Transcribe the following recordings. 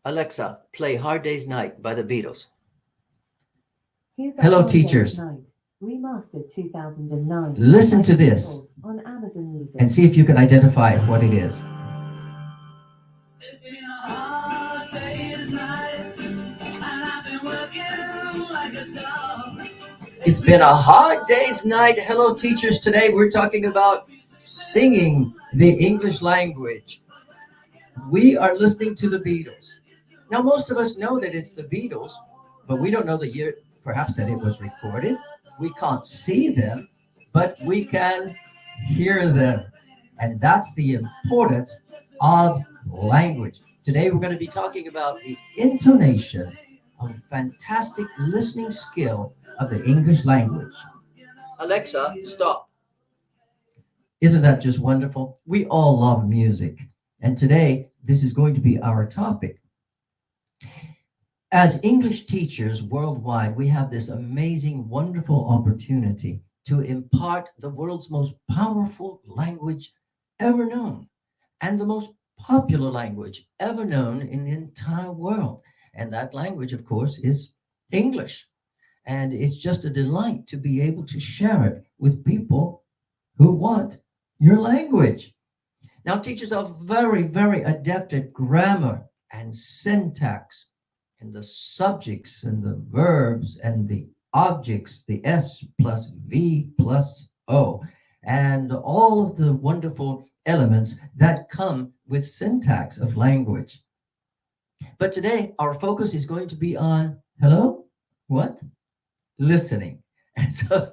Alexa, play Hard Day's Night by the Beatles. Here's a Hello, Hard Day's teachers. Night, remastered 2009 Listen by to the this Beatles on Amazon Music. and see if you can identify what it is. It's been a hard day's night, and I've been working like a dog. It's been a hard day's night. Hello, teachers. Today we're talking about singing the English language. We are listening to the Beatles. Now, most of us know that it's the Beatles, but we don't know the year, perhaps, that it was recorded. We can't see them, but we can hear them. And that's the importance of language. Today, we're going to be talking about the intonation of fantastic listening skill of the English language. Alexa, stop. Isn't that just wonderful? We all love music. And today, this is going to be our topic. As English teachers worldwide, we have this amazing, wonderful opportunity to impart the world's most powerful language ever known and the most popular language ever known in the entire world. And that language, of course, is English. And it's just a delight to be able to share it with people who want your language. Now, teachers are very, very adept at grammar and syntax and the subjects and the verbs and the objects, the S plus V plus O, and all of the wonderful elements that come with syntax of language. But today, our focus is going to be on hello, what? Listening. And so,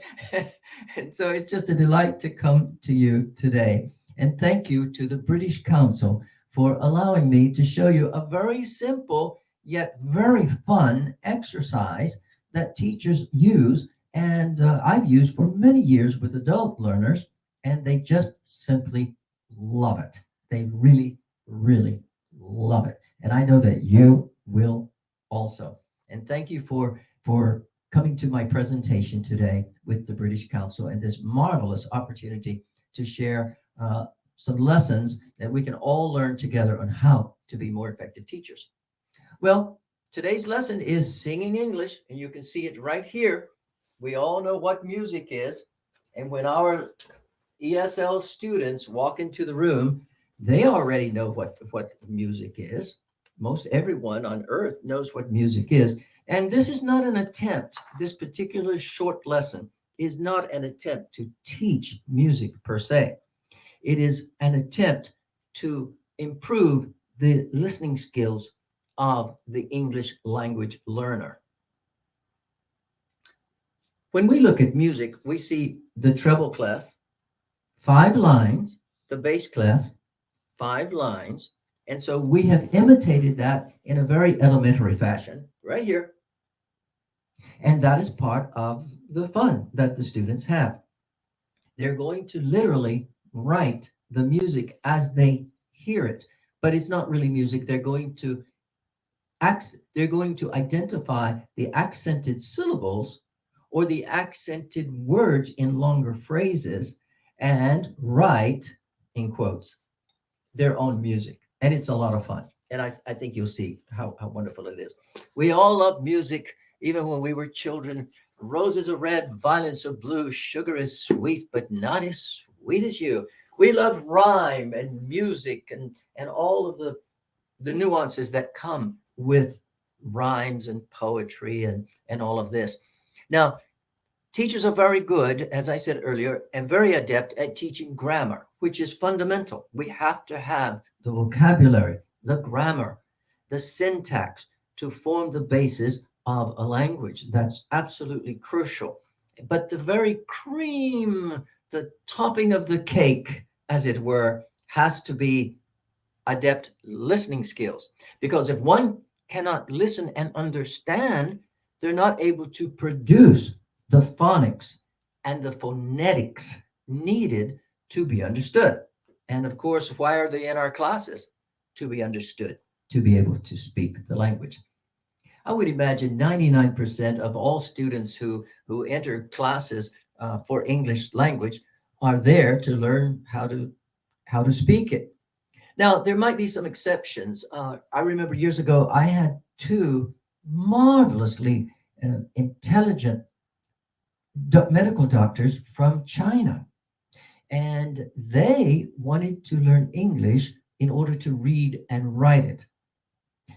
and so it's just a delight to come to you today. And thank you to the British Council for allowing me to show you a very simple yet very fun exercise that teachers use. And I've used for many years with adult learners, and they just simply love it. They really, really love it. And I know that you will also. And thank you for coming to my presentation today with the British Council and this marvelous opportunity to share some lessons that we can all learn together on how to be more effective teachers. Well, today's lesson is singing English, and you can see it right here. We all know what music is. And when our ESL students walk into the room, they already know what music is. Most everyone on earth knows what music is. And this is not an attempt, this particular short lesson is not an attempt to teach music per se. It is an attempt to improve the listening skills of the English language learner. When we look at music, we see the treble clef, 5 lines, the bass clef, 5 lines. And so we have imitated that in a very elementary fashion right here. And that is part of the fun that the students have. They're going to literally write the music as they hear it, but it's not really music. They're going to identify the accented syllables or the accented words in longer phrases and write, in quotes, their own music. And it's a lot of fun. And I think you'll see how wonderful it is. We all love music, even when we were children. Roses are red, violets are blue, sugar is sweet, but not as sweet as you. We love rhyme and music and all of the nuances that come with rhymes and poetry and all of this. Now, teachers are very good, as I said earlier, and very adept at teaching grammar, which is fundamental. We have to have the vocabulary, the grammar, the syntax to form the basis of a language. That's absolutely crucial. But the very cream, the topping of the cake, as it were, has to be adept listening skills. Because if one cannot listen and understand, they're not able to produce the phonics and the phonetics needed to be understood. And of course, why are they in our classes? To be understood, to be able to speak the language. I would imagine 99% of all students who enter classes for English language are there to learn how to speak it. Now, there might be some exceptions. I remember years ago, I had two marvelously intelligent medical doctors from China, and they wanted to learn English in order to read and write it.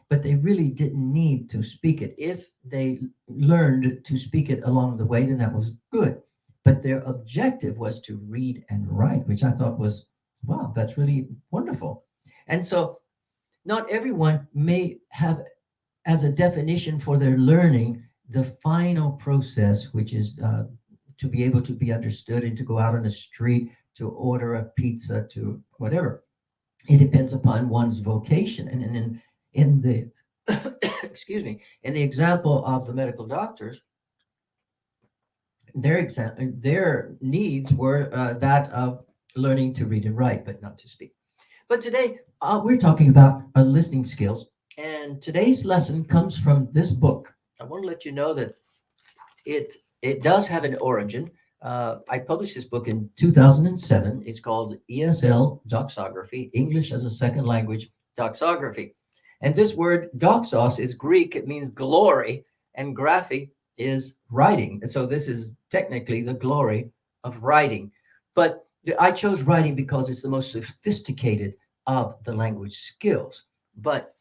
But they really didn't need to speak it. If they learned to speak it along the way, then that was good. But their objective was to read and write, which I thought was, wow, that's really wonderful. And so, not everyone may have as a definition for their learning the final process, which is to be able to be understood and to go out on the street, to order a pizza, to whatever. It depends upon one's vocation. And in the excuse me, in the example of the medical doctors, their needs were that of learning to read and write, but not to speak. But today we're talking about listening skills, and today's lesson comes from this book. I want to let you know that it does have an origin. I published this book in 2007. It's called ESL Doxography, English as a Second Language Doxography. And this word doxos is Greek. It means glory, and graphy is writing. And so this is technically the glory of writing. But I chose writing because it's the most sophisticated of the language skills. But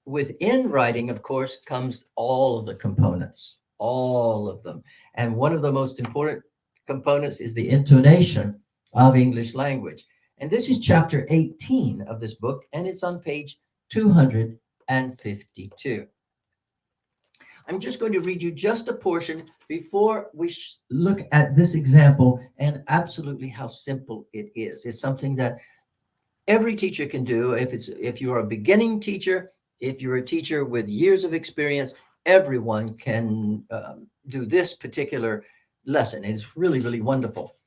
within writing, of course, comes all of the components, all of them. And one of the most important components is the intonation of English language. And this is chapter 18 of this book, and it's on page 252. I'm just going to read you just a portion before we look at this example and absolutely how simple it is. It's something that every teacher can do. If you're a beginning teacher, if you're a teacher with years of experience, everyone can do this particular lesson. It's really, really wonderful.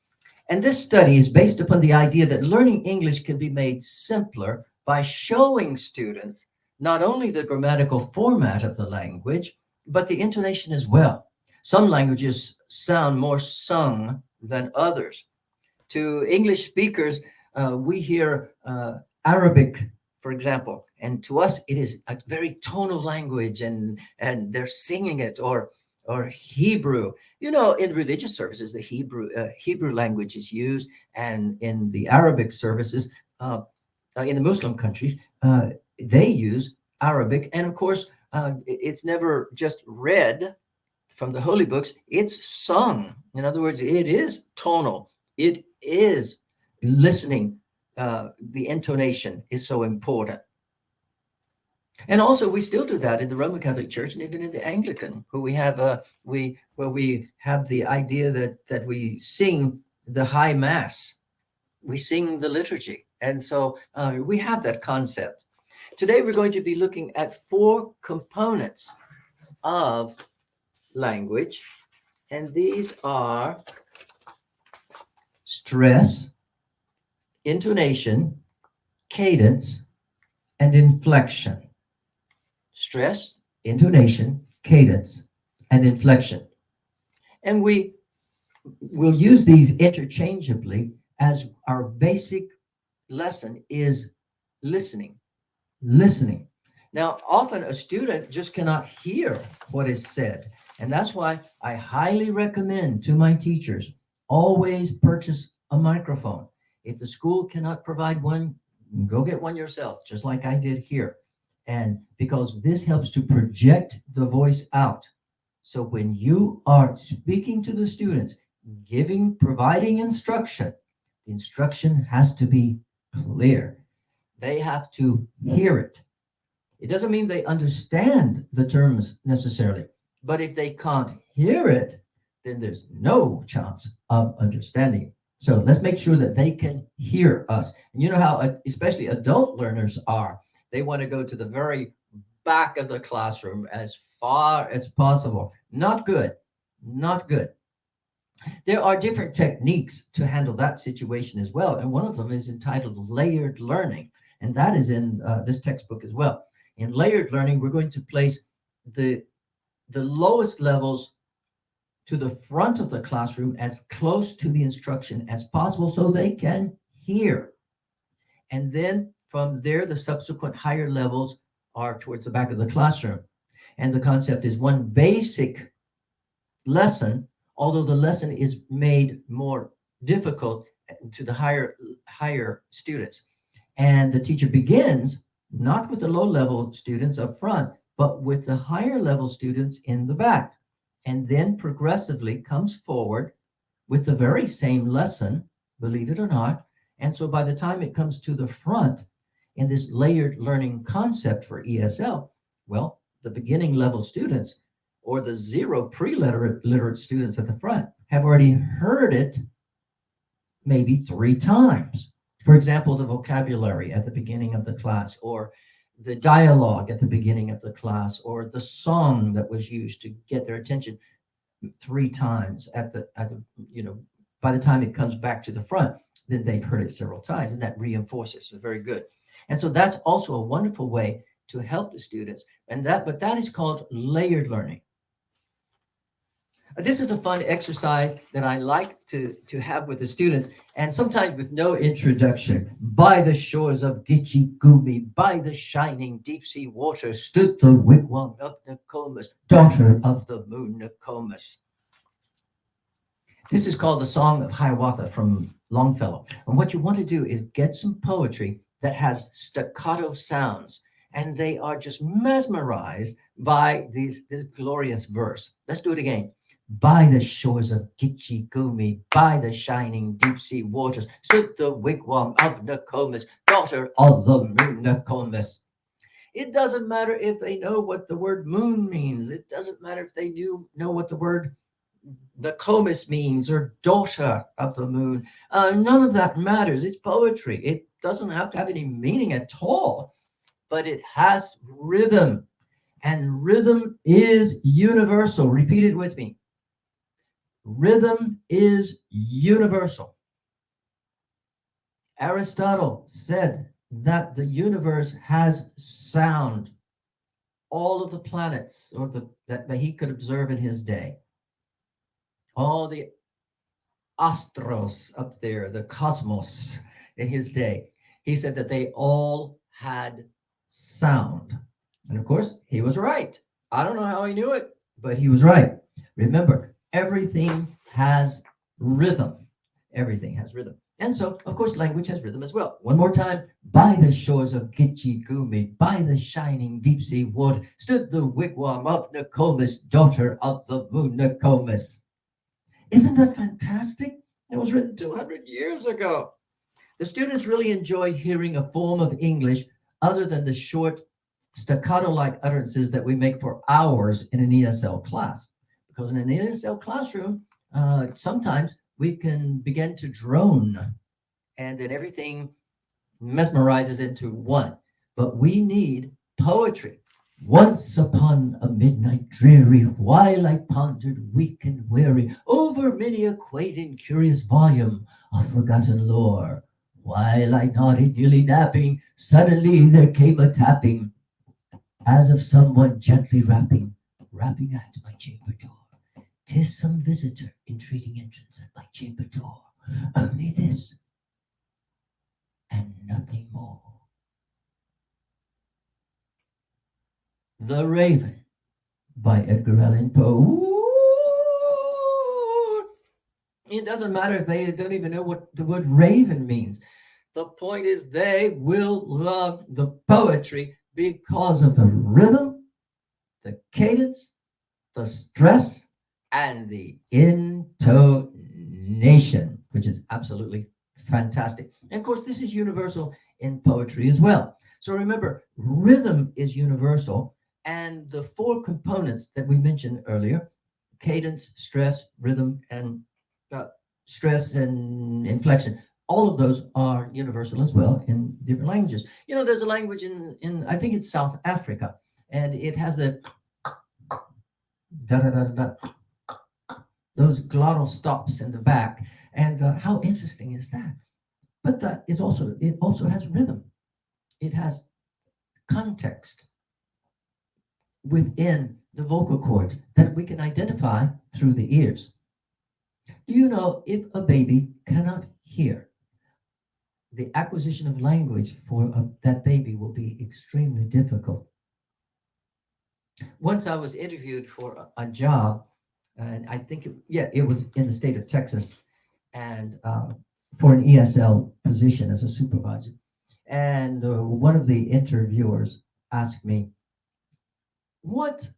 And this study is based upon the idea that learning English can be made simpler by showing students not only the grammatical format of the language, but the intonation as well. Some languages sound more sung than others. To English speakers, we hear Arabic, for example, and to us it is a very tonal language, and they're singing it, or Hebrew. You know, in religious services, the Hebrew language is used, and in the Arabic services, in the Muslim countries, they use Arabic, and of course, it's never just read from the holy books, it's sung. In other words, it is tonal. It is listening. The intonation is so important. And also, we still do that in the Roman Catholic Church and even in the Anglican, where we have the idea that we sing the high mass, we sing the liturgy, and so we have that concept. Today, we're going to be looking at 4 components of language, and these are stress, intonation, cadence, and inflection. Stress, intonation, cadence, and inflection. And we will use these interchangeably as our basic lesson is listening. Listening. Now, often a student just cannot hear what is said. And that's why I highly recommend to my teachers, always purchase a microphone. If the school cannot provide one, go get one yourself, just like I did here. And because this helps to project the voice out. So when you are speaking to the students, providing instruction, the instruction has to be clear. They have to hear it. It doesn't mean they understand the terms necessarily, but if they can't hear it, then there's no chance of understanding. So let's make sure that they can hear us. And you know how especially adult learners are. They want to go to the very back of the classroom as far as possible. Not good. Not good. There are different techniques to handle that situation as well. And one of them is entitled layered learning. And that is in this textbook as well. In layered learning, we're going to place the lowest levels to the front of the classroom as close to the instruction as possible so they can hear. And then From there, the subsequent higher levels are towards the back of the classroom. And the concept is one basic lesson, although the lesson is made more difficult to the higher students. And the teacher begins not with the low level students up front, but with the higher level students in the back, and then progressively comes forward with the very same lesson, believe it or not. And so by the time it comes to the front in this layered learning concept for ESL, well, the beginning level students or the zero pre-literate students at the front have already heard it maybe 3 times. For example, the vocabulary at the beginning of the class, or the dialogue at the beginning of the class, or the song that was used to get their attention 3 times at the by the time it comes back to the front, then they've heard it several times, and that reinforces. So very good. And so that's also a wonderful way to help the students. But that is called layered learning. This is a fun exercise that I like to have with the students, and sometimes with no introduction. By the shores of Gitche Gumee, by the shining deep sea water, stood the wigwam of Nokomis, daughter of the moon Nokomis. This is called the Song of Hiawatha from Longfellow. And what you want to do is get some poetry that has staccato sounds, and they are just mesmerized by this glorious verse. Let's do it again. By the shores of Gitche Gumee, by the shining deep sea waters, stood the wigwam of Nokomis, daughter of the moon Nokomis. It doesn't matter if they know what the word moon means. It doesn't matter if they know what the word Nokomis means or daughter of the moon. None of that matters. It's poetry. It doesn't have to have any meaning at all, but it has rhythm. And rhythm is universal. Repeat it with me. Rhythm is universal. Aristotle said that the universe has sound. All of the planets that he could observe in his day, all the astros up there, the cosmos in his day, he said that they all had sound. And of course, he was right. I don't know how he knew it, but he was right. Remember, everything has rhythm. Everything has rhythm. And so, of course, language has rhythm as well. One more time. By the shores of Gitche Gumee, by the shining deep sea water, stood the wigwam of Nokomis, daughter of the moon Nokomis. Isn't that fantastic? It was written 200 years ago. The students really enjoy hearing a form of English other than the short staccato-like utterances that we make for hours in an ESL class. Because in an ESL classroom, sometimes we can begin to drone, and then everything mesmerizes into one. But we need poetry. Once upon a midnight dreary, while I pondered weak and weary over many a quaint and curious volume of forgotten lore, while I nodded nearly napping, suddenly there came a tapping, as of someone gently rapping at my chamber door. 'Tis some visitor entreating entrance at my chamber door. Only this, and nothing more. The Raven by Edgar Allan Poe. It doesn't matter if they don't even know what the word raven means. The point is they will love the poetry because of the rhythm, the cadence, the stress, and the intonation, which is absolutely fantastic. And of course, this is universal in poetry as well. So remember, rhythm is universal, and the 4 components that we mentioned earlier, cadence, stress, rhythm, and stress and inflection, all of those are universal as well in different languages. You know, there's a language in I think it's South Africa, and it has a da da da da, those glottal stops in the back. And how interesting is that? But it also has rhythm. It has context within the vocal cords that we can identify through the ears. Do you know if a baby cannot hear, the acquisition of language for that baby will be extremely difficult. Once I was interviewed for a job, and I think it was in the state of Texas, and for an ESL position as a supervisor. And one of the interviewers asked me, "What,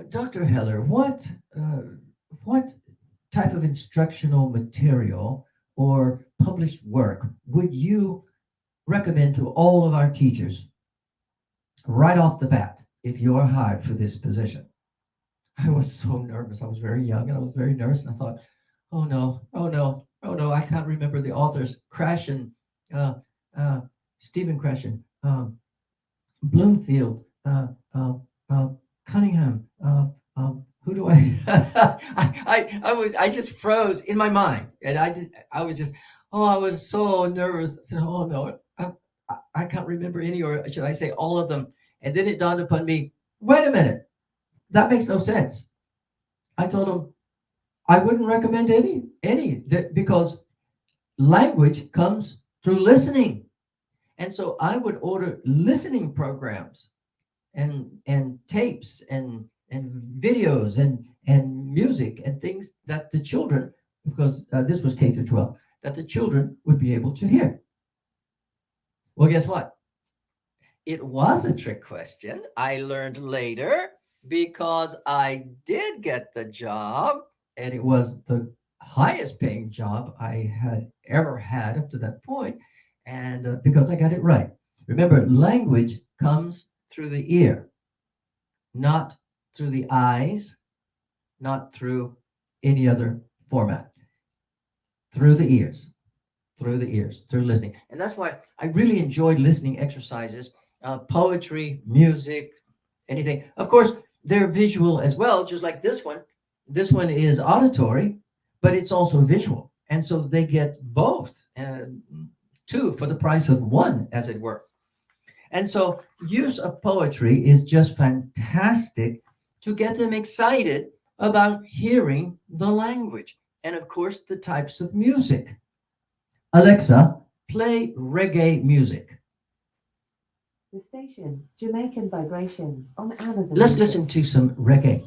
Dr. Heller, what type of instructional material or published work would you recommend to all of our teachers right off the bat if you are hired for this position?" I was so nervous. I was very young and I was very nervous. And I thought, oh no, oh no, oh no, I can't remember the authors. Krashen, uh, Stephen Krashen, Bloomfield, uh, Cunningham. Who do I? I just froze in my mind, and I was just, oh, I was so nervous. I said, oh no, I can't remember any, or should I say all of them? And then it dawned upon me, wait a minute, that makes no sense. I told him I wouldn't recommend any because language comes through listening. And so I would order listening programs and tapes and videos and music and things that the children, because this was K through 12, that the children would be able to hear. Well, guess what? It was a trick question. I learned later because I did get the job, and it was the highest paying job I had ever had up to that point, and because I got it right. Remember, language comes through the ear, not through the eyes, not through any other format. Through the ears, through listening. And that's why I really enjoyed listening exercises, poetry, music, anything. Of course, they're visual as well, just like this one. This one is auditory, but it's also visual. And so they get both, two for the price of one, as it were. And so use of poetry is just fantastic to get them excited about hearing the language. And of course, the types of music. Alexa, play reggae music. The station, Jamaican Vibrations on Amazon. Let's Music. listen to some reggae.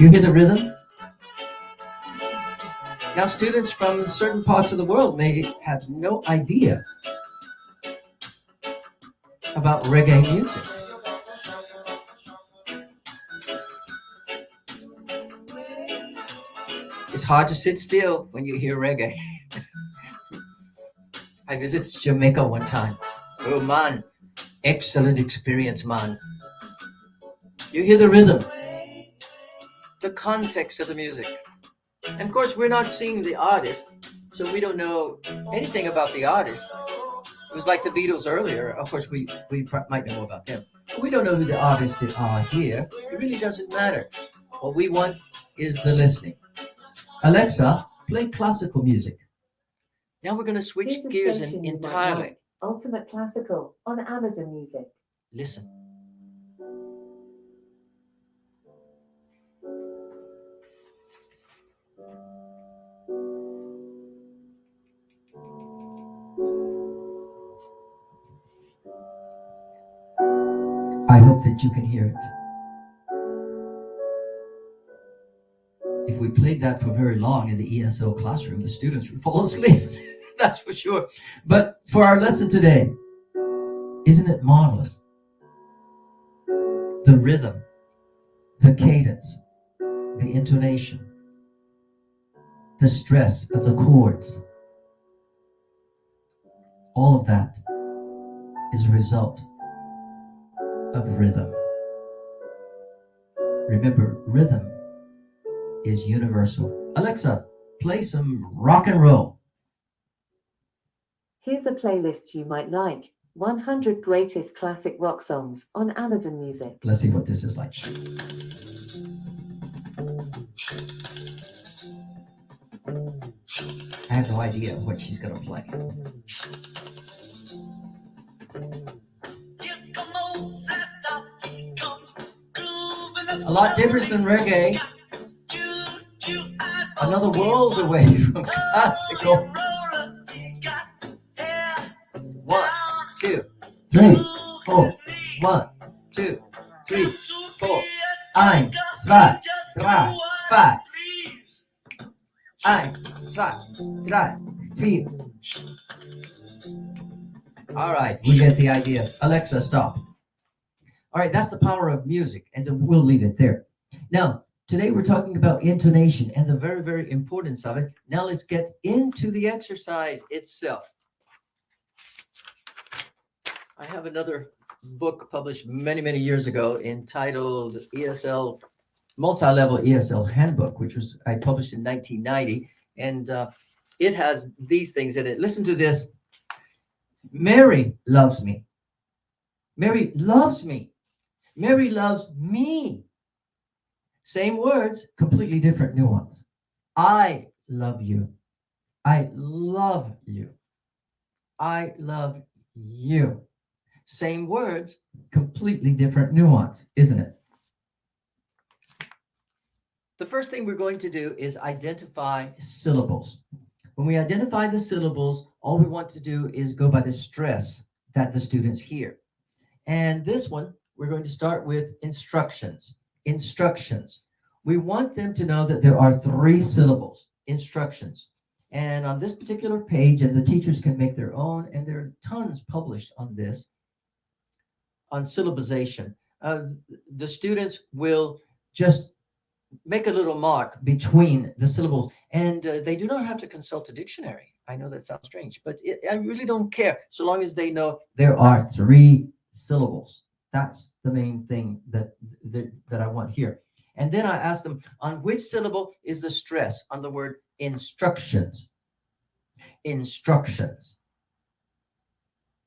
You hear the rhythm? Now, students from certain parts of the world may have no idea about reggae music. It's hard to sit still when you hear reggae. I visited Jamaica one time. Oh man, excellent experience, man. You hear the rhythm, the context of the music. And of course, we're not seeing the artist, so we don't know anything about the artist. It was like the Beatles earlier. Of course, we might know about them. But we don't know who the artists are here. It really doesn't matter. What we want is the listening. Alexa, play classical music. Now we're going to switch Here's a gears station you might entirely. like. Ultimate Classical on Amazon Music. Listen. I hope that you can hear it. If we played that for very long in the ESL classroom, the students would fall asleep. That's for sure. But for our lesson today, isn't it marvelous? The rhythm, the cadence, the intonation, the stress of the chords, all of that is a result of rhythm. Remember, rhythm is universal. Alexa, play some rock and roll. Here's a playlist you might like. 100 Greatest Classic Rock Songs on Amazon Music. Let's see what this is like. I have no idea what she's going to play. A lot different than reggae. Another world away from classical. 1, 2, 3, 4. 1, 2, 3, 4. 1, 2, 3, 4. 1, 2, 3, 4. All right, we get the idea. Alexa, stop. All right, that's the power of music, and so we'll leave it there. Now, today we're talking about intonation and the very, very importance of it. Now let's get into the exercise itself. I have another book published many, many years ago entitled ESL, Multi-Level ESL Handbook, which was I published in 1990. And it has these things in it. Listen to this. Mary loves me. Mary loves me. Mary loves me. Same words, completely different nuance. I love you. I love you. I love you. Same words, completely different nuance, isn't it? The first thing we're going to do is identify syllables. When we identify the syllables, all we want to do is go by the stress that the students hear. And this one, we're going to start with instructions. Instructions. We want them to know that there are 3 syllables, instructions. And on this particular page, and the teachers can make their own, and there are tons published on this, on syllabization. The students will just make a little mark between the syllables, and they do not have to consult a dictionary. I know that sounds strange, but I really don't care, so long as they know there are 3 syllables. That's the main thing that I want here. And then I ask them, on which syllable is the stress on the word instructions? Instructions.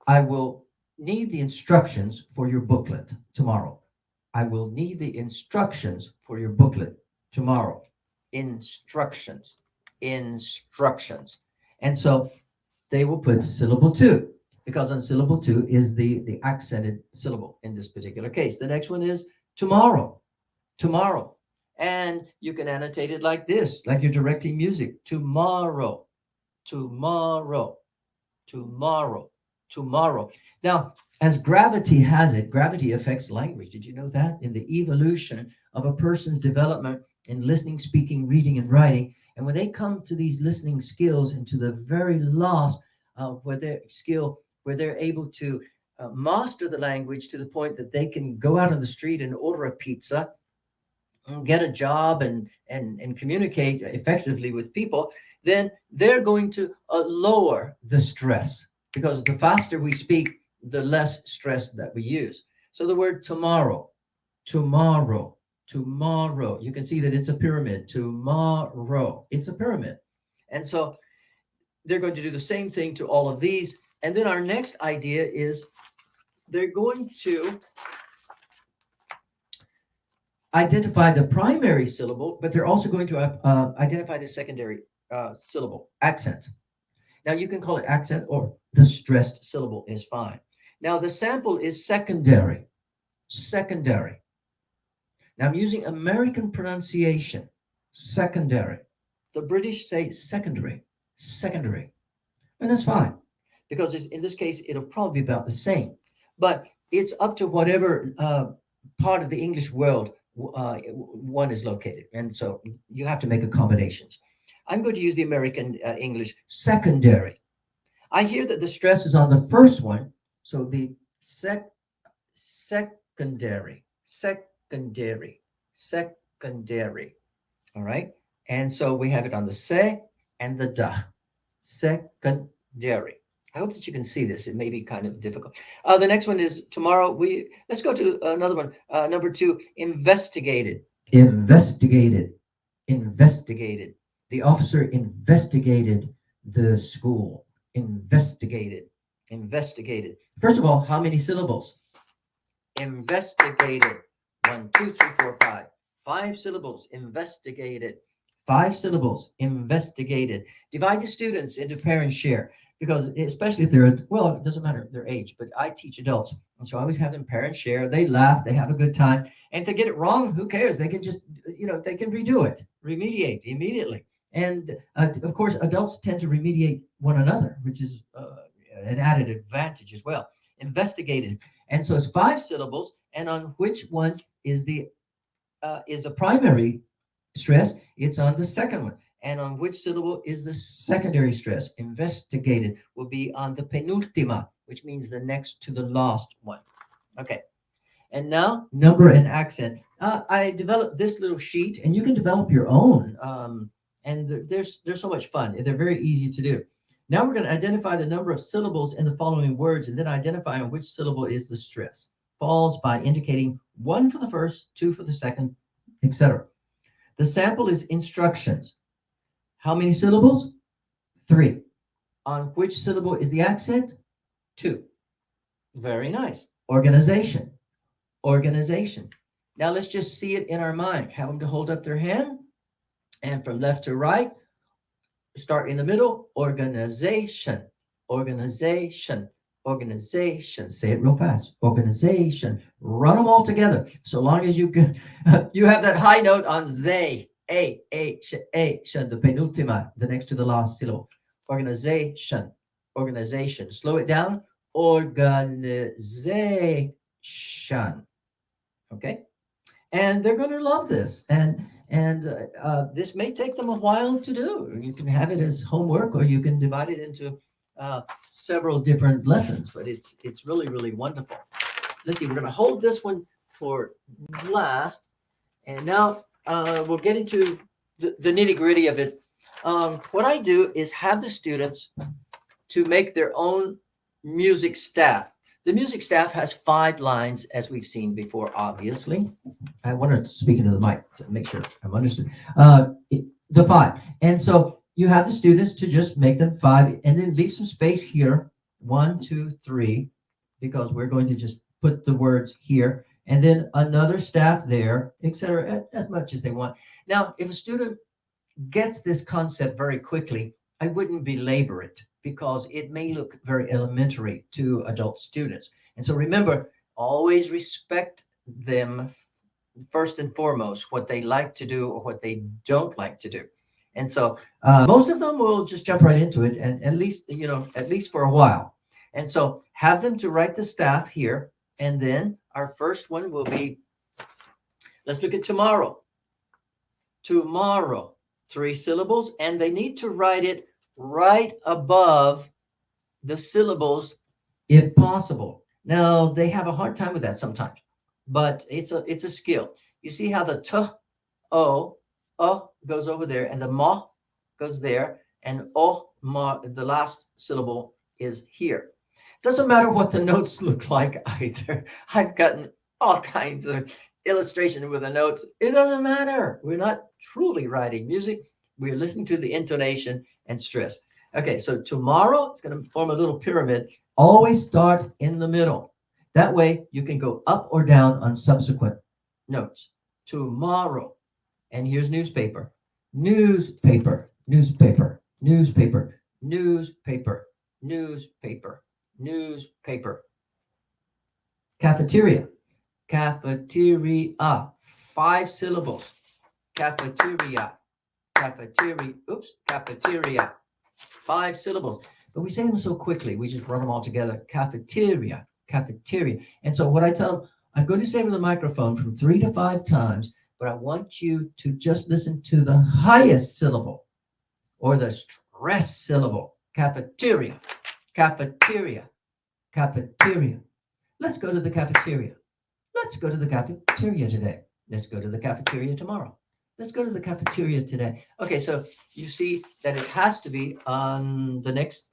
I will need the instructions for your booklet tomorrow. I will need the instructions for your booklet tomorrow. Instructions. Instructions. And so they will put syllable 2, because on syllable 2 is the accented syllable in this particular case. The next one is tomorrow. Tomorrow. And you can annotate it like this, like you're directing music. Tomorrow. Tomorrow. Tomorrow. Tomorrow. Now, as gravity has it, gravity affects language. Did you know that? In the evolution of a person's development in listening, speaking, reading, and writing, and when they come to these listening skills and to the very last where they're able to master the language to the point that they can go out on the street and order a pizza, and get a job, and communicate effectively with people, then they're going to lower the stress, because the faster we speak, the less stress that we use. So the word tomorrow, tomorrow, tomorrow, you can see that it's a pyramid. Tomorrow, it's a pyramid. And so they're going to do the same thing to all of these. And then our next idea is they're going to identify the primary syllable, but they're also going to identify the secondary syllable, accent. Now you can call it accent, or the stressed syllable is fine. Now the sample is secondary, secondary. Now I'm using American pronunciation, secondary. The British say secondary, secondary. And that's fine, because in this case, it'll probably be about the same. But it's up to whatever part of the English world one is located. And so you have to make accommodations. I'm going to use the American English, secondary. I hear that the stress is on the first one, so the secondary, secondary, secondary. All right. And so we have it on the se and the da, secondary. I hope that you can see this. It may be kind of difficult. The next one is tomorrow. Let's go to another one. Number 2, investigated. Investigated. Investigated. The officer investigated the school. Investigated. Investigated. First of all, how many syllables? Investigated. 1, 2, 3, 4, 5. 5 syllables. Investigated. 5 syllables, investigated. Divide the students into pair and share because especially if they're, well, it doesn't matter their age, but I teach adults. And so I always have them pair and share. They laugh, they have a good time. And if they get it wrong, who cares? They can just, they can redo it, remediate immediately. And of course, adults tend to remediate one another, which is an added advantage as well. Investigated. And so it's 5 syllables. And on which one is the primary stress? It's on the second one. And on which syllable is the secondary stress? Investigated will be on the penultima, which means the next to the last one. Okay. And now number and accent. I developed this little sheet, and you can develop your own. And they're so much fun. They're very easy to do. Now we're going to identify the number of syllables in the following words, and then identify on which syllable is the stress. Falls by indicating 1 for the first, 2 for the second, etc. The sample is instructions. How many syllables? 3. On which syllable is the accent? 2. Very nice. Organization. Organization. Now let's just see it in our mind. Have them to hold up their hand, and from left to right, start in the middle. Organization. Organization. Organization. Say it real fast. Organization. Run them all together. So long as you can, you have that high note on they. A, the penultima, the next to the last syllable. Organization. Organization. Slow it down. Organization. Okay. And they're going to love this. And this may take them a while to do. You can have it as homework, or you can divide it into several different lessons, but it's really, really wonderful. Let's see, we're going to hold this one for last, and now we'll get into the nitty-gritty of it. What I do is have the students to make their own music staff. The music staff has 5 lines, as we've seen before, obviously. I want to speak into the mic to make sure I'm understood. The 5. And so you have the students to just make them 5 and then leave some space here. 1, 2, 3, because we're going to just put the words here, and then another staff there, etc., as much as they want. Now, if a student gets this concept very quickly, I wouldn't belabor it because it may look very elementary to adult students. And so remember, always respect them first and foremost, what they like to do or what they don't like to do. And so most of them will just jump right into it, and at least for a while. And so have them to write the staff here. And then our first one will be, let's look at tomorrow. Tomorrow, 3 syllables, and they need to write it right above the syllables if possible. Now, they have a hard time with that sometimes, but it's a skill. You see how the t, o, goes over there, and the ma goes there, and o, ma, the last syllable is here. Doesn't matter what the notes look like either. I've gotten all kinds of illustration with the notes. It doesn't matter. We're not truly writing music. We're listening to the intonation and stress. Okay, so tomorrow, it's going to form a little pyramid. Always start in the middle. That way you can go up or down on subsequent notes. Tomorrow. And here's newspaper. Newspaper. Newspaper. Newspaper. Newspaper. Newspaper. Newspaper. Cafeteria. Cafeteria. 5 syllables. Cafeteria. Cafeteria. Oops. Cafeteria. 5 syllables. But we say them so quickly, we just run them all together. Cafeteria. Cafeteria. And so what I tell them, I'm going to say over the microphone from 3 to 5 times, but I want you to just listen to the highest syllable or the stress syllable. Cafeteria. Cafeteria. Cafeteria. Let's go to the cafeteria. Let's go to the cafeteria today. Let's go to the cafeteria tomorrow. Let's go to the cafeteria today. Okay, so you see that it has to be on the next,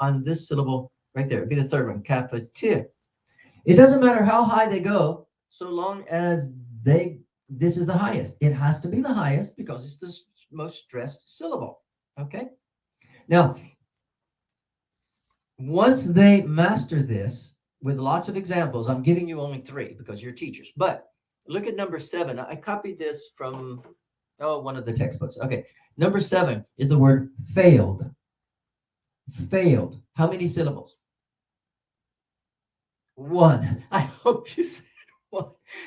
on this syllable right there. It'd be the third one, cafeteria. It doesn't matter how high they go, so long as this is the highest. It has to be the highest because it's the most stressed syllable. Okay? Now, once they master this with lots of examples, I'm giving you only 3 because you're teachers, but look at number 7. I copied this from Oh, one of the textbooks. Okay. Number 7 is the word failed. Failed. How many syllables? One. I hope you said one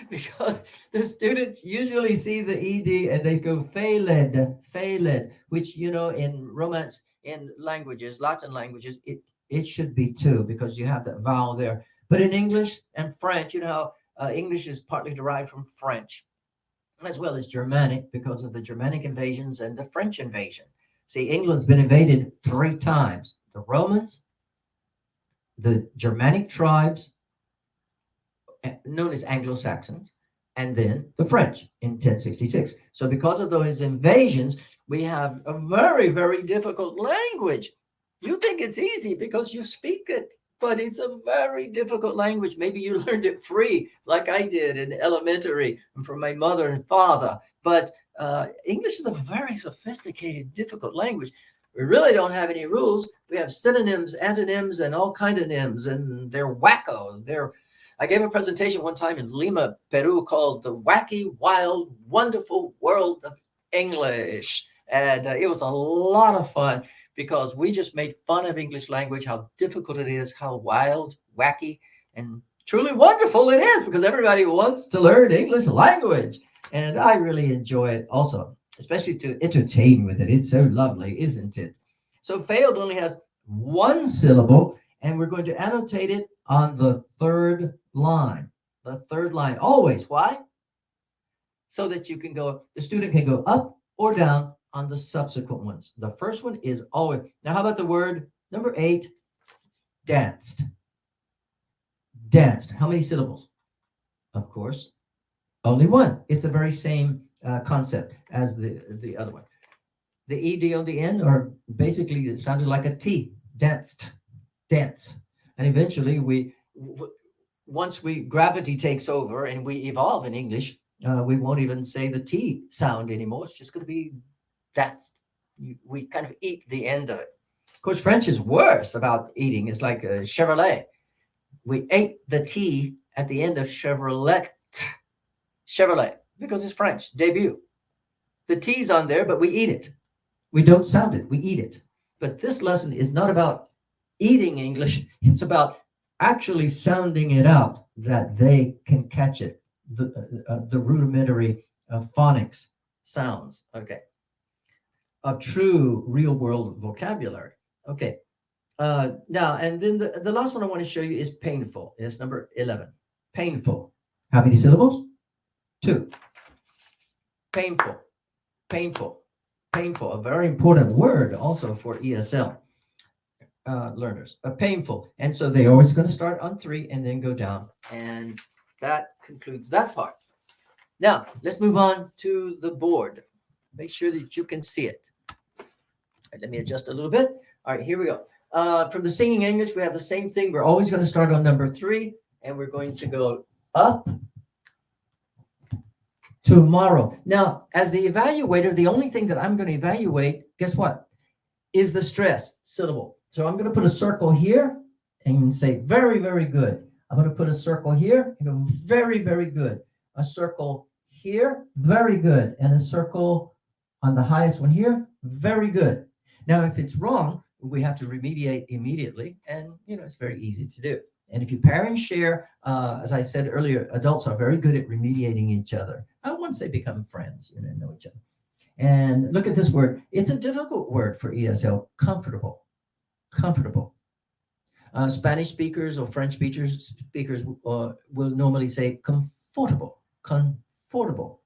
because the students usually see the ed and they go failed, failed, which in Romance, in languages, Latin languages, it should be two because you have that vowel there. But in English and French, English is partly derived from French as well as Germanic because of the Germanic invasions and the French invasion. See, England's been invaded 3 times: the Romans, the Germanic tribes, known as Anglo-Saxons, and then the French in 1066. So because of those invasions, we have a very, very difficult language. You think it's easy because you speak it, but it's a very difficult language. Maybe you learned it free, like I did in elementary and from my mother and father. But English is a very sophisticated, difficult language. We really don't have any rules. We have synonyms, antonyms, and all kind of nyms, and they're wacko. I gave a presentation one time in Lima, Peru, called The Wacky, Wild, Wonderful World of English. And it was a lot of fun because we just made fun of English language, how difficult it is, how wild, wacky, and truly wonderful it is because everybody wants to learn English language. And I really enjoy it also, especially to entertain with it. It's so lovely, isn't it? So failed only has one syllable, and we're going to annotate it on the third line. The third line, always. Why? So that the student can go up or down on the subsequent ones. The first one is always. Now, how about the word number 8? Danced. Danced. How many syllables? Of course, only one. It's the very same concept as the other one. The ed on the end are basically, it sounded like a T. Danced. Dance. And eventually once gravity takes over and we evolve in English, we won't even say the T sound anymore. It's just going to be danced. We kind of eat the end of it. Of course, French is worse about eating. It's like a Chevrolet. We ate the T at the end of Chevrolet. Chevrolet, because it's French. Debut. The T's on there, but we eat it. We don't sound it. We eat it. But this lesson is not about eating English. It's about actually sounding it out that they can catch it. The rudimentary phonics sounds. Okay. Of true real world vocabulary. Okay. Now, and then the last one I want to show you is painful. It's number 11. Painful. How many syllables? 2. Painful. Painful. Painful. A very important word also for ESL learners. Painful. And so they're always going to start on 3 and then go down. And that concludes that part. Now, let's move on to the board. Make sure that you can see it. Let me adjust a little bit. All right, here we go. For the singing English, we have the same thing. We're always going to start on number 3, and we're going to go up. Tomorrow. Now, as the evaluator, the only thing that I'm going to evaluate, guess what? Is the stress syllable. So I'm going to put a circle here and say very, very good. I'm going to put a circle here and go very, very good. A circle here, very good. And a circle on the highest one here, very good. Now, if it's wrong, we have to remediate immediately. And, it's very easy to do. And if you pair and share, as I said earlier, adults are very good at remediating each other once they become friends, know each other. And look at this word. It's a difficult word for ESL, comfortable. Comfortable. Spanish speakers or French speakers will normally say comfortable, comfortable,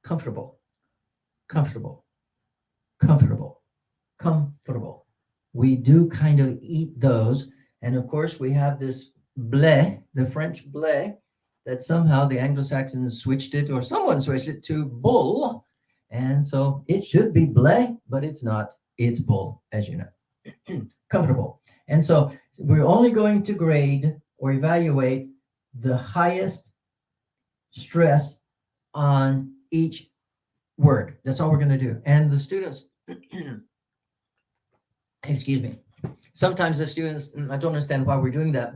comfortable, comfortable, comfortable, comfortable. We do kind of eat those. And of course, we have this blé, the French blé, that somehow the Anglo-Saxons switched it, or someone switched it to bull. And so it should be blé, but it's not. It's bull, as you know. Comfortable. And so we're only going to grade or evaluate the highest stress on each word. That's all we're going to do. And the students, excuse me, sometimes the students, I don't understand why we're doing that,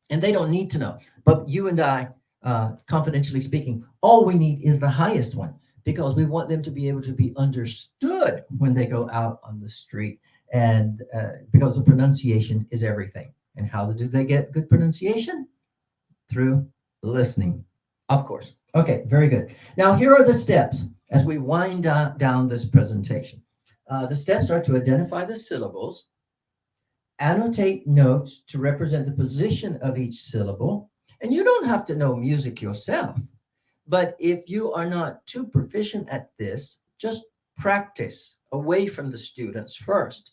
and they don't need to know. But you and I, confidentially speaking, all we need is the highest one. because we want them to be able to be understood when they go out on the street. And because the pronunciation is everything. And how do they get good pronunciation? Through listening, of course. Okay, very good. Now, here are the steps as we wind down this presentation. The steps are to identify the syllables, annotate notes to represent the position of each syllable. And you don't have to know music yourself, but if you are not too proficient at this, just practice away from the students first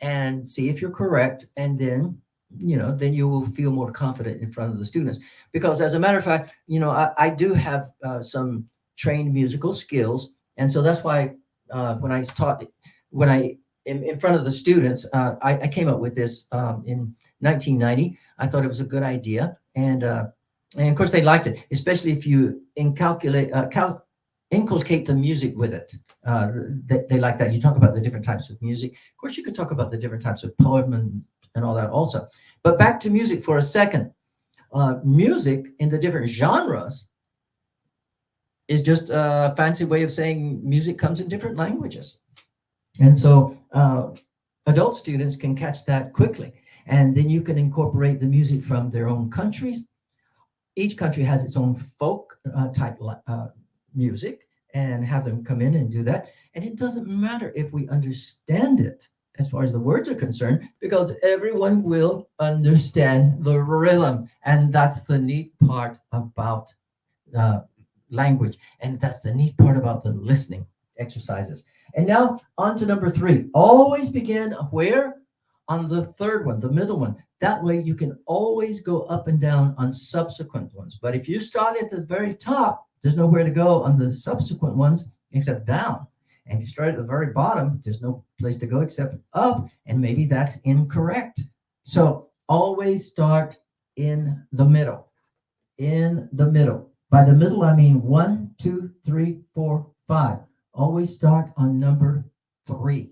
and see if you're correct. And then, then you will feel more confident in front of the students. Because as a matter of fact, I do have some trained musical skills. And so that's why when I in front of the students, I came up with this in 1990. I thought it was a good idea, and of course they liked it, especially if you inculcate the music with it. They like that. You talk about the different types of music. Of course, you could talk about the different types of poem and all that also. But back to music for a second. Music in the different genres is just a fancy way of saying music comes in different languages. And so adult students can catch that quickly. And then you can incorporate the music from their own countries. Each country has its own folk type music, and have them come in and do that. And it doesn't matter if we understand it as far as the words are concerned, because everyone will understand the rhythm. And that's the neat part about language. And that's the neat part about the listening exercises. And now on to number 3. Always begin where? On the third one, the middle one. That way you can always go up and down on subsequent ones. But if you start at the very top, there's nowhere to go on the subsequent ones except down. And if you start at the very bottom, there's no place to go except up. And maybe that's incorrect. So always start in the middle. In the middle. By the middle, I mean 1, 2, 3, 4, 5. Always start on number 3.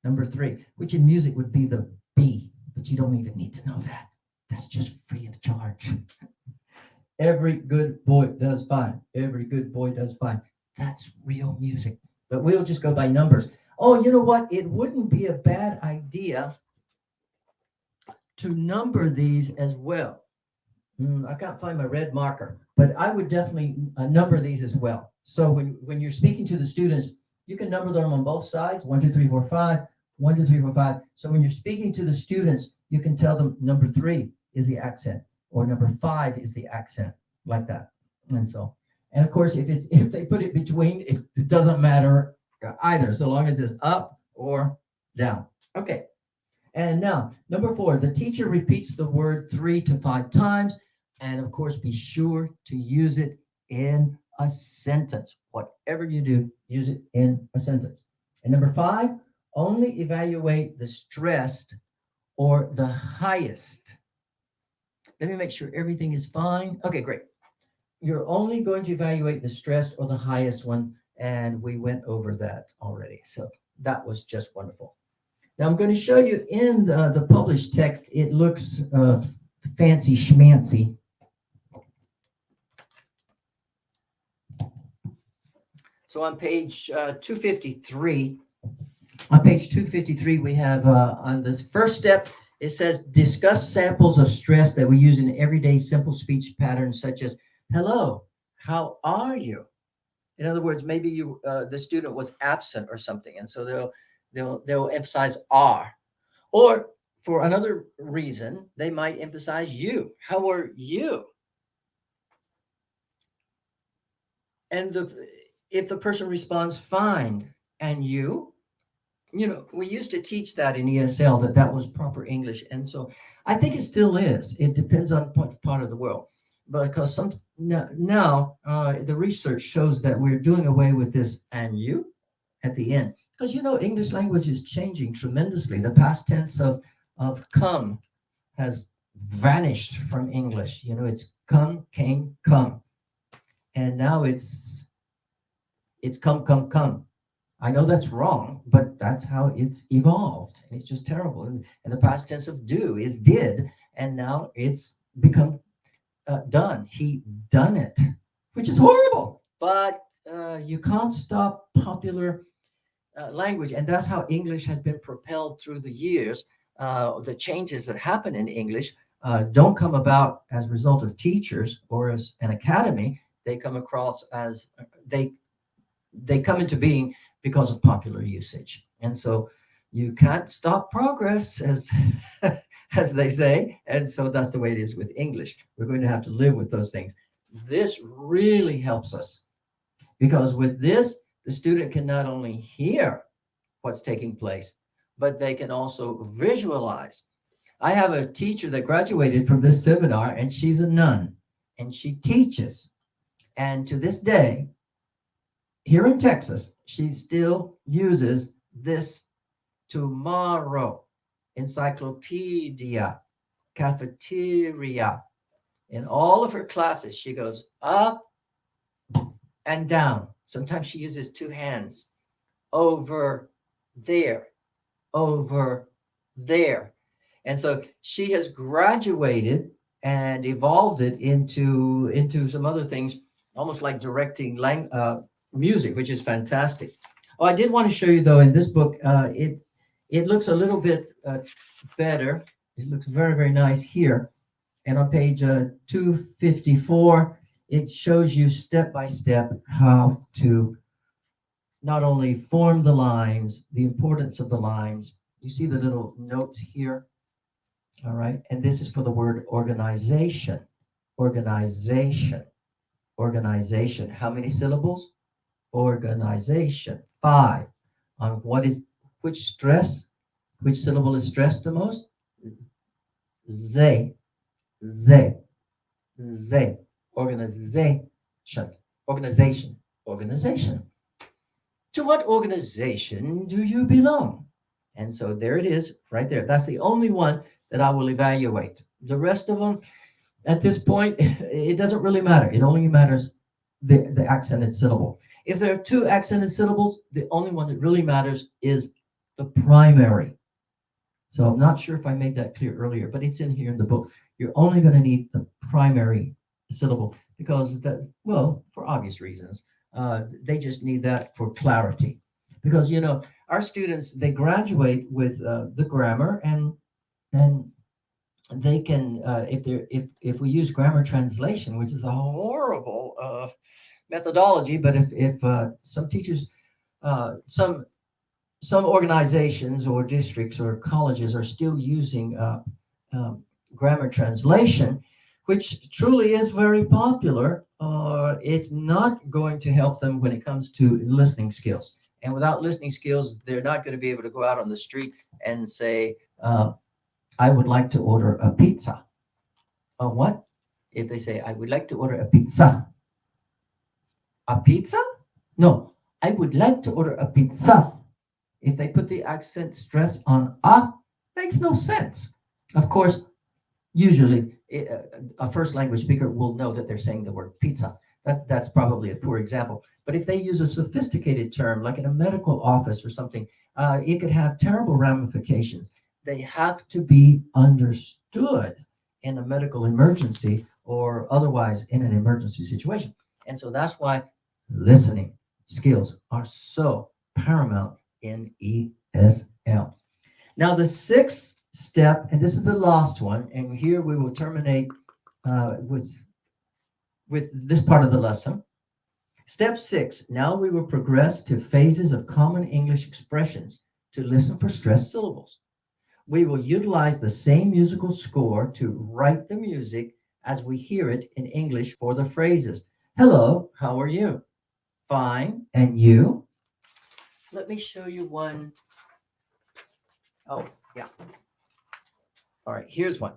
Number 3, which in music would be the B, but you don't even need to know that. That's just free of charge. Every good boy does fine. Every good boy does fine. That's real music. But we'll just go by numbers. Oh, you know what? It wouldn't be a bad idea to number these as well. I can't find my red marker, but I would definitely number these as well. So when you're speaking to the students, you can number them on both sides, 1, 2, 3, 4, 5, 1, 2, 3, 4, 5. So when you're speaking to the students, you can tell them number 3 is the accent, or number 5 is the accent, like that. And of course, if they put it between, it doesn't matter either, so long as it's up or down. Okay. And now, number 4, the teacher repeats the word 3 to 5 times. And of course, be sure to use it in a sentence. Whatever you do, use it in a sentence. And number 5, only evaluate the stressed or the highest. Let me make sure everything is fine. Okay, great. You're only going to evaluate the stressed or the highest one. And we went over that already. So that was just wonderful. Now I'm going to show you in the published text. It looks fancy schmancy. So on page 253, we have on this first step, it says discuss samples of stress that we use in everyday simple speech patterns such as, hello, how are you? In other words, maybe the student was absent or something, and so they'll emphasize are. Or for another reason, they might emphasize you. How are you? And if the person responds fine, and you, we used to teach that in ESL, that was proper English. And so I think it still is. It depends on what part of the world. Because now the research shows that we're doing away with this and you at the end. Because English language is changing tremendously. The past tense of come has vanished from English. It's come, came, come. And now it's come. I know that's wrong, but that's how it's evolved. And it's just terrible. And the past tense of do is did. And now it's become done. He done it, which is horrible. But you can't stop popular language, and that's how English has been propelled through the years. The changes that happen in English don't come about as a result of teachers or as an academy. They come across as they they come into being because of popular usage. And so you can't stop progress, as as they say. And so that's the way it is with English. We're going to have to live with those things. This really helps us because with this, the student can not only hear what's taking place, but they can also visualize. I have a teacher that graduated from this seminar, and she's a nun, and she teaches. And to this day, here in Texas, she still uses this tomorrow, encyclopedia, cafeteria. In all of her classes, she goes up and down. Sometimes she uses two hands. Over there, over there. And so she has graduated and evolved it into some other things, almost like directing music, which is fantastic. Oh, I did want to show you though in this book, it looks a little bit better. It looks very, very nice here. And on page 254, it shows you step by step how to not only form the lines, the importance of the lines. You see the little notes here. All right. And this is for the word organization. Organization. Organization. How many syllables? Organization. 5. On which stress? Which syllable is stressed the most? Z. Z. Z. Organization. Organization. Organization. To what organization do you belong? And so there it is, right there. That's the only one that I will evaluate. The rest of them, at this point, it doesn't really matter. It only matters the accented syllable. If there are two accented syllables, the only one that really matters is the primary. So I'm not sure if I made that clear earlier, but it's in here in the book. You're only going to need the primary syllable because well, for obvious reasons, they just need that for clarity. Because our students, they graduate with the grammar, and they can if we use grammar translation, which is a horrible methodology, but if some teachers, some organizations or districts or colleges are still using grammar translation, which truly is very popular, it's not going to help them when it comes to listening skills. And without listening skills, they're not going to be able to go out on the street and say, I would like to order a pizza. A what? If they say, I would like to order a pizza. A pizza? No, I would like to order a pizza. If they put the accent stress on a, makes no sense. Of course, usually a first language speaker will know that they're saying the word pizza. That's probably a poor example. But if they use a sophisticated term, like in a medical office or something, it could have terrible ramifications. They have to be understood in a medical emergency or otherwise in an emergency situation. And so that's why listening skills are so paramount in ESL. Now, the sixth step, and this is the last one, and here we will terminate with this part of the lesson. Step 6, now we will progress to phases of common English expressions to listen for stressed syllables. We will utilize the same musical score to write the music as we hear it in English for the phrases. Hello, how are you? Fine, and you? Let me show you one. Oh, yeah. All right, here's one.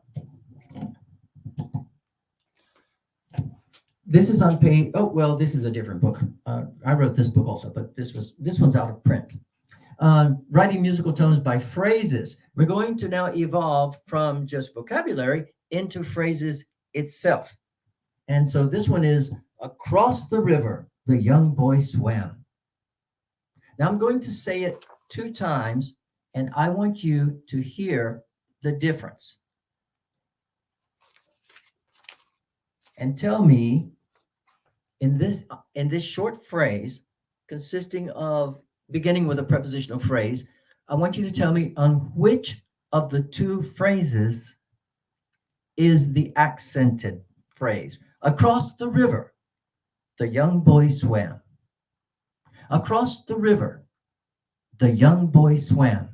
This is on page, oh, well, this is a different book. I wrote this book also, but this one's out of print. Writing musical tones by phrases. We're going to now evolve from just vocabulary into phrases itself. And so this one is, across the river, the young boy swam. Now I'm going to say it 2 times, and I want you to hear the difference. And tell me in this short phrase consisting of beginning with a prepositional phrase, I want you to tell me on which of the two phrases is the accented phrase. Across the river, the young boy swam. Across the river, the young boy swam.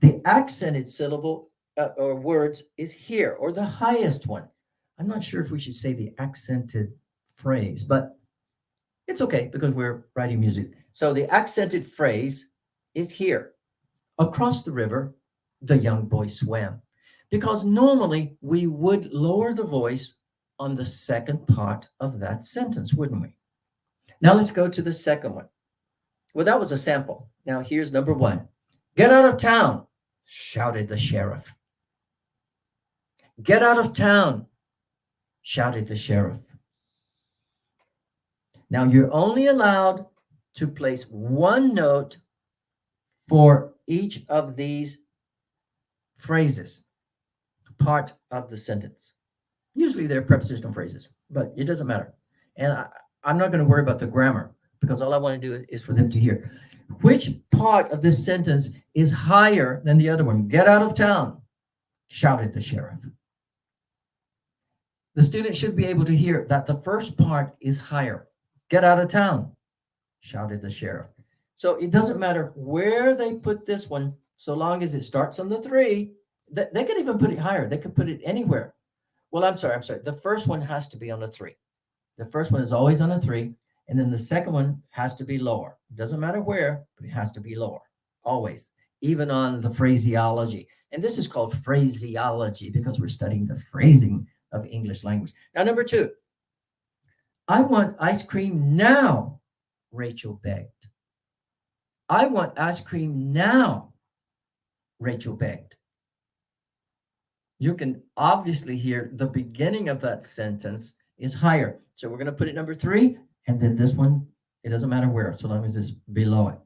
The accented syllable or words is here, or the highest one. I'm not sure if we should say the accented phrase, but it's okay because we're writing music. So the accented phrase is here. Across the river, the young boy swam. Because normally we would lower the voice on the second part of that sentence, wouldn't we? Now let's go to the second one. Well, that was a sample. Now here's number one. Get out of town, shouted the sheriff. Get out of town, shouted the sheriff. Now you're only allowed to place one note for each of these phrases, part of the sentence. Usually they're prepositional phrases, but it doesn't matter. And I'm not going to worry about the grammar because all I want to do is for them to hear. Which part of this sentence is higher than the other one? Get out of town, shouted the sheriff. The student should be able to hear that the first part is higher. Get out of town, shouted the sheriff. So it doesn't matter where they put this one, so long as it starts on the three. They could even put it higher. They could put it anywhere. Well, I'm sorry. The first one has to be on a three. The first one is always on a three, and then the second one has to be lower. It doesn't matter where, but it has to be lower, always, even on the phraseology. And this is called phraseology because we're studying the phrasing of English language. Now, number two, I want ice cream now, Rachel begged. I want ice cream now, Rachel begged. You can obviously hear the beginning of that sentence is higher. So we're going to put it number three, and then this one, it doesn't matter where, so long as it's below it.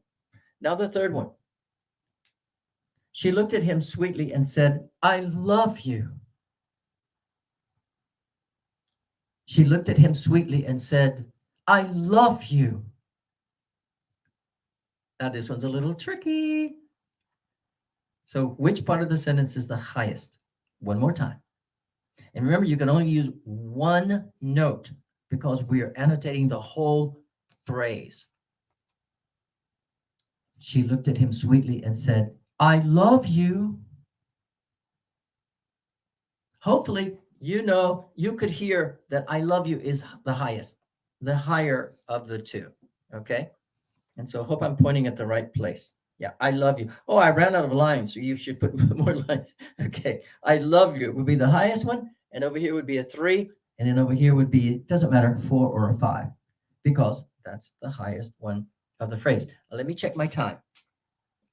Now the third one. She looked at him sweetly and said, I love you. She looked at him sweetly and said, I love you. Now this one's a little tricky. So which part of the sentence is the highest? One more time. And remember, you can only use one note because we are annotating the whole phrase. She looked at him sweetly and said, I love you. Hopefully, you could hear that I love you is the highest, the higher of the two. Okay. And so I hope I'm pointing at the right place. Yeah, I love you. Oh, I ran out of lines, so you should put more lines. Okay, I love you would be the highest one, and over here would be a three, and then over here would be, it doesn't matter, 4 or a 5, because that's the highest one of the phrase. Now, let me check my time.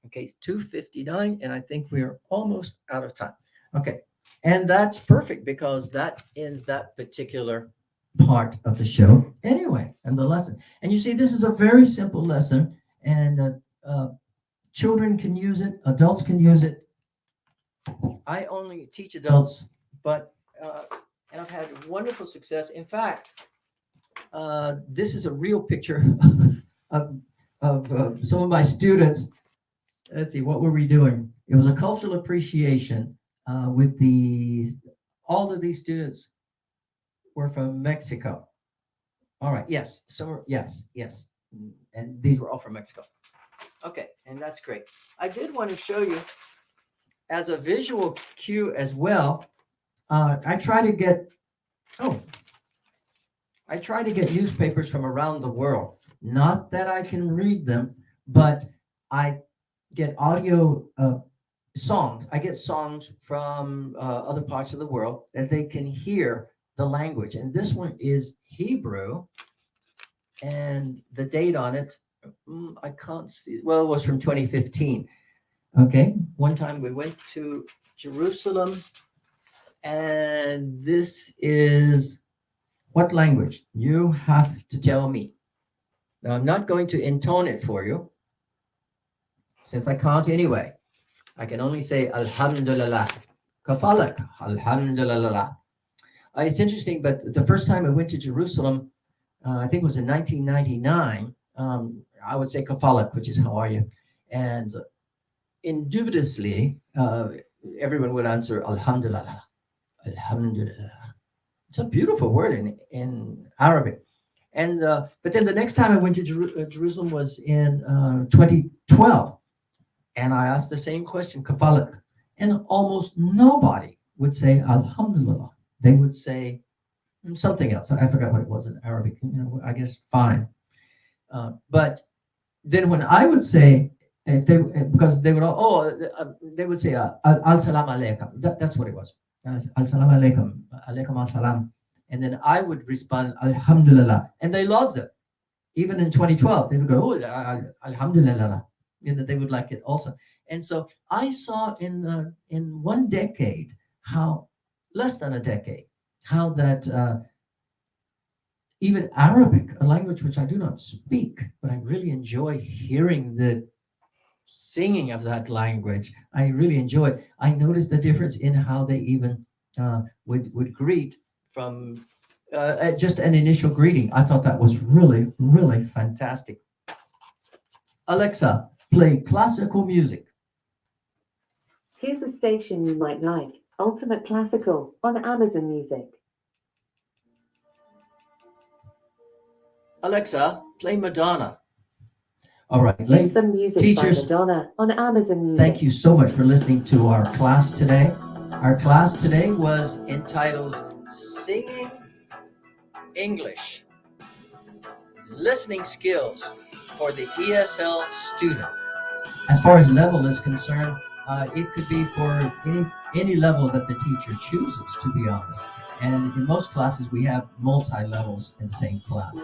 Okay, it's 2:59, and I think we're almost out of time. Okay, and that's perfect because that ends that particular part of the show anyway, and the lesson. And you see, this is a very simple lesson, and children can use it, adults can use it. I only teach adults, but and I've had wonderful success. In fact, this is a real picture of some of my students. Let's see, what were we doing? It was a cultural appreciation with all of these students were from Mexico. All right, yes, yes. And these were all from Mexico. Okay, and that's great. I did want to show you as a visual cue as well. I try to get newspapers from around the world. Not that I can read them, but I get audio songs. I get songs from other parts of the world that they can hear the language. And this one is Hebrew, and the date on it, I can't see. Well, it was from 2015. Okay. One time we went to Jerusalem, and this is what language? You have to tell me. Now, I'm not going to intone it for you, since I can't anyway. I can only say Alhamdulillah. Kafalak. Alhamdulillah. It's interesting, but the first time I went to Jerusalem, I think it was in 1999. I would say kafalak, which is how are you? And indubitously, everyone would answer alhamdulillah, alhamdulillah. It's a beautiful word in Arabic. And but then the next time I went to Jerusalem was in 2012, and I asked the same question, kafalak, and almost nobody would say alhamdulillah. They would say something else. I forgot what it was in Arabic. I guess fine. But then when I would say, if they because they would all, they would say al salam alaikum. That's what it was. Al salam alaikum, alaikum al salam, and then I would respond alhamdulillah, and they loved it. Even in 2012, they would go, oh, alhamdulillah. They would like it also. And so I saw in one decade how, less than a decade, how that even Arabic, a language which I do not speak, but I really enjoy hearing the singing of that language. I really enjoy it. I noticed the difference in how they even would greet from just an initial greeting. I thought that was really, really fantastic. Alexa, play classical music. Here's a station you might like, Ultimate Classical on Amazon Music. Alexa, play Madonna. All right, Here's some music teachers, by Madonna on Amazon Music. thank you so much for listening to our class today. Our class today was entitled Singing English, Listening Skills for the ESL Student. As far as level is concerned, it could be for any level that the teacher chooses, to be honest. And in most classes, we have multi-levels in the same class.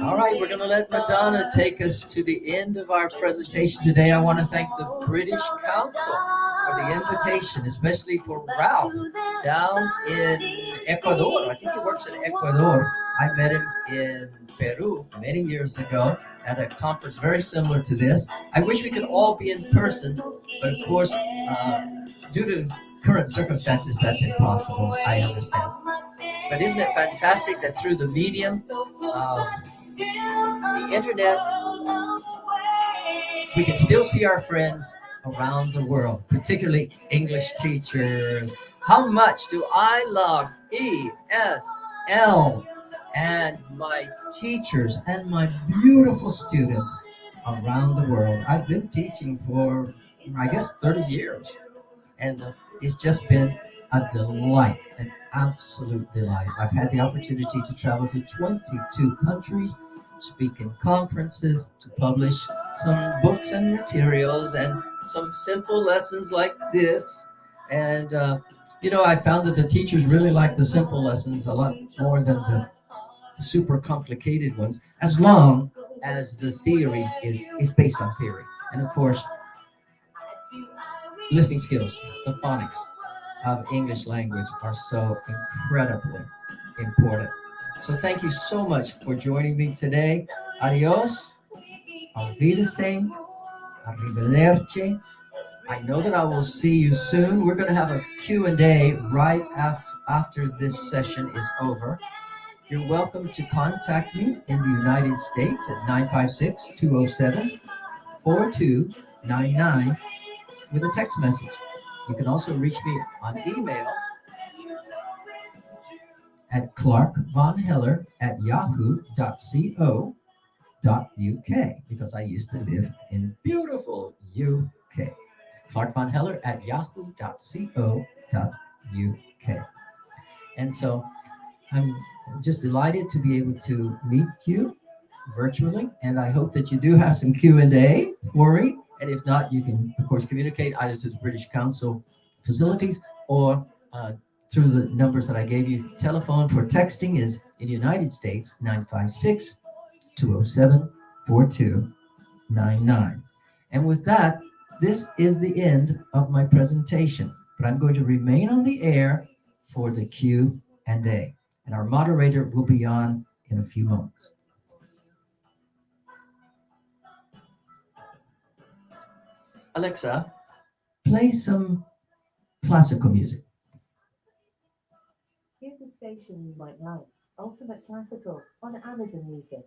All right, we're going to let Madonna take us to the end of our presentation today. I want to thank the British Council for the invitation, especially for Ralph down in Ecuador. I think he works in Ecuador. I met him in Peru many years ago at a conference very similar to this. I wish we could all be in person, but of course, due to current circumstances, that's impossible. I understand. But isn't it fantastic that through the medium of the internet, we can still see our friends around the world, particularly English teachers. How much do I love ESL and my teachers and my beautiful students around the world. I've been teaching for, I guess, 30 years. And it's just been a delight, an absolute delight. I've had the opportunity to travel to 22 countries, speak in conferences, to publish some books and materials, and some simple lessons like this. And, I found that the teachers really like the simple lessons a lot more than the super complicated ones, as long as the theory is based on theory. And of course, listening skills, the phonics of English language are so incredibly important. So thank you so much for joining me today. Adios, auf Wiedersehen, arrivederci. I know that I will see you soon. We're going to have a Q&A right after this session is over. You're welcome to contact me in the United States at 956-207-4299 with a text message. You can also reach me on email at clarkvonheller@yahoo.co.uk, because I used to live in beautiful UK. clarkvonheller@yahoo.co.uk. And so I'm just delighted to be able to meet you virtually, and I hope that you do have some Q&A for me. And if not, you can, of course, communicate either to the British Council facilities or through the numbers that I gave you. Telephone for texting is in the United States, 956-207-4299. And with that, this is the end of my presentation, but I'm going to remain on the air for the Q&A. And our moderator will be on in a few moments. Alexa, play some classical music. Here's a station you might like, Ultimate Classical on Amazon Music.